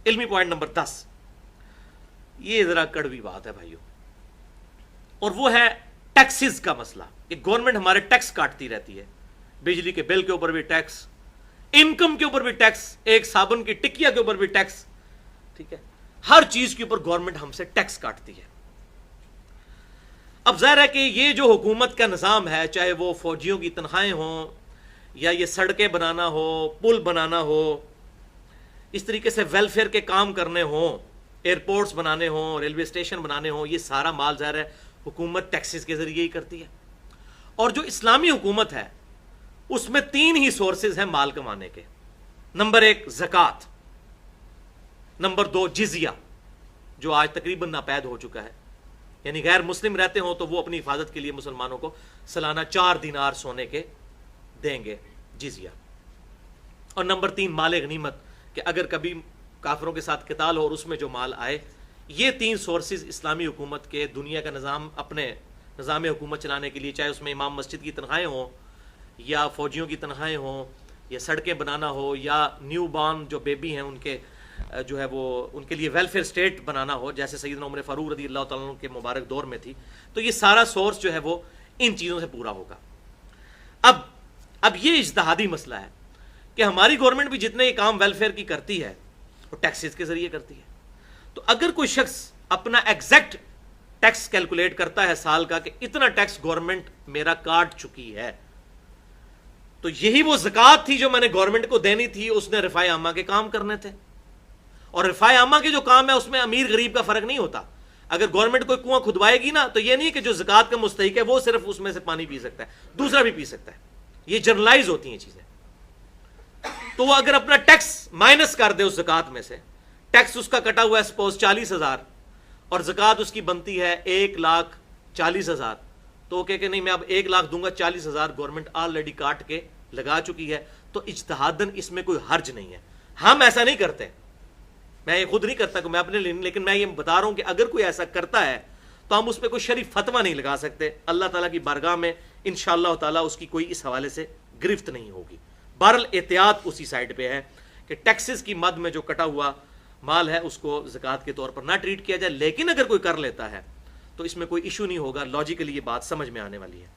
علمی point number 10، یہ ذرا کڑوی بات ہے بھائیوں، اور وہ ہے ٹیکسز کا مسئلہ، کہ گورنمنٹ ہمارے ٹیکس کاٹتی رہتی ہے، بجلی کے بل کے اوپر بھی ٹیکس، انکم کے اوپر بھی ٹیکس، ایک صابن کی ٹکیا کے اوپر بھی ٹیکس، ٹھیک ہے، ہر چیز کے اوپر گورنمنٹ ہم سے ٹیکس کاٹتی ہے۔ اب ظاہر ہے کہ یہ جو حکومت کا نظام ہے، چاہے وہ فوجیوں کی تنخواہیں ہوں یا یہ سڑکیں بنانا ہو، پل بنانا ہو، اس طریقے سے ویلفیئر کے کام کرنے ہوں، ایئرپورٹس بنانے ہوں، ریلوے اسٹیشن بنانے ہوں، یہ سارا مال ظاہر ہے حکومت ٹیکسز کے ذریعے ہی کرتی ہے۔ اور جو اسلامی حکومت ہے اس میں 3 ہی سورسز ہیں مال کمانے کے، نمبر 1 زکوٰۃ، نمبر 2 جزیہ، جو آج تقریباً ناپید ہو چکا ہے، یعنی غیر مسلم رہتے ہوں تو وہ اپنی حفاظت کے لیے مسلمانوں کو سالانہ 4 دینار سونے کے دیں گے جزیہ، اور نمبر 3 مال غنیمت، کہ اگر کبھی کافروں کے ساتھ قتال ہو اور اس میں جو مال آئے۔ یہ 3 سورسز اسلامی حکومت کے، دنیا کا نظام اپنے نظام حکومت چلانے کے لیے، چاہے اس میں امام مسجد کی تنخواہیں ہوں یا فوجیوں کی تنخواہیں ہوں یا سڑکیں بنانا ہو یا نیو بارن جو بیبی ہیں ان کے جو ہے وہ ان کے لیے ویلفیئر اسٹیٹ بنانا ہو، جیسے سیدنا عمر فاروق رضی اللہ تعالیٰ عنہ کے مبارک دور میں تھی، تو یہ سارا سورس جو ہے وہ ان چیزوں سے پورا ہوگا۔ اب یہ اجتہادی مسئلہ ہے کہ ہماری گورنمنٹ بھی جتنے یہ کام ویلفیئر کی کرتی ہے وہ ٹیکسز کے ذریعے کرتی ہے، تو اگر کوئی شخص اپنا ایگزیکٹ ٹیکس کیلکولیٹ کرتا ہے سال کا کہ اتنا ٹیکس گورنمنٹ میرا کاٹ چکی ہے، تو یہی وہ زکوٰۃ تھی جو میں نے گورنمنٹ کو دینی تھی، اس نے رفاع عامہ کے کام کرنے تھے، اور رفاع عامہ کے جو کام ہے اس میں امیر غریب کا فرق نہیں ہوتا۔ اگر گورنمنٹ کوئی کنواں کھدوائے گی نا تو یہ نہیں کہ جو زکوٰۃ کا مستحق ہے وہ صرف اس میں سے پانی پی سکتا ہے، دوسرا بھی پی سکتا ہے، یہ جنرلائز ہوتی ہیں چیزیں۔ تو وہ اگر اپنا ٹیکس مائنس کر دے اس زکوٰۃ میں سے، ٹیکس اس کا کٹا ہوا ہے سپوز 40,000 اور زکوٰۃ اس کی بنتی ہے 1,40,000، تو وہ کہ نہیں میں اب 1 لاکھ دوں گا، 40,000 گورنمنٹ آلریڈی کاٹ کے لگا چکی ہے، تو اجتہاداً اس میں کوئی حرج نہیں ہے۔ ہم ایسا نہیں کرتے، میں یہ خود نہیں کرتا کہ میں اپنے لیے، لیکن میں یہ بتا رہا ہوں کہ اگر کوئی ایسا کرتا ہے تو ہم اس پہ کوئی شرعی فتویٰ نہیں لگا سکتے، اللہ تعالیٰ کی بارگاہ میں انشاءاللہ تعالیٰ اس کی کوئی اس حوالے سے گرفت نہیں ہوگی۔ بہرحال احتیاط اسی سائڈ پہ ہے کہ ٹیکسز کی مد میں جو کٹا ہوا مال ہے اس کو زکوٰۃ کے طور پر نہ ٹریٹ کیا جائے، لیکن اگر کوئی کر لیتا ہے تو اس میں کوئی ایشو نہیں ہوگا، لاجیکلی یہ بات سمجھ میں آنے والی ہے۔